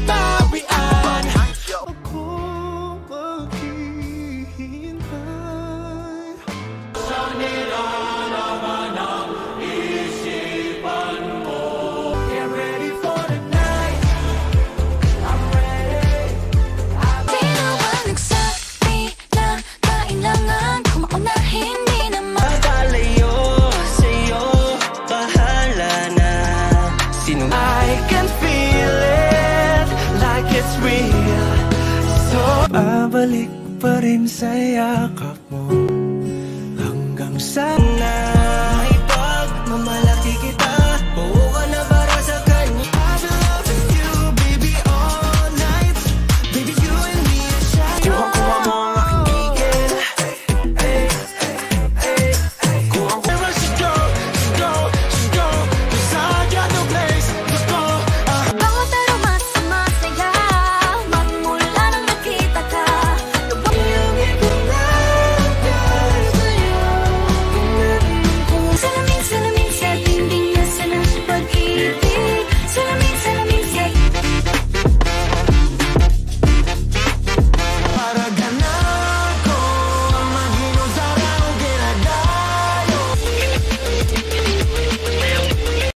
tawian. Ako maghihintay. Sanila naman ang isipan ko. Get ready for the night. I'm ready. Di naman nagsabi na kailangan ko maunahin. Di naman Pagkalayo sa'yo, bahala na. Sino I can feel it like it's real. So Babalik pa rin sa yakap mo hanggang sa na ipagmamala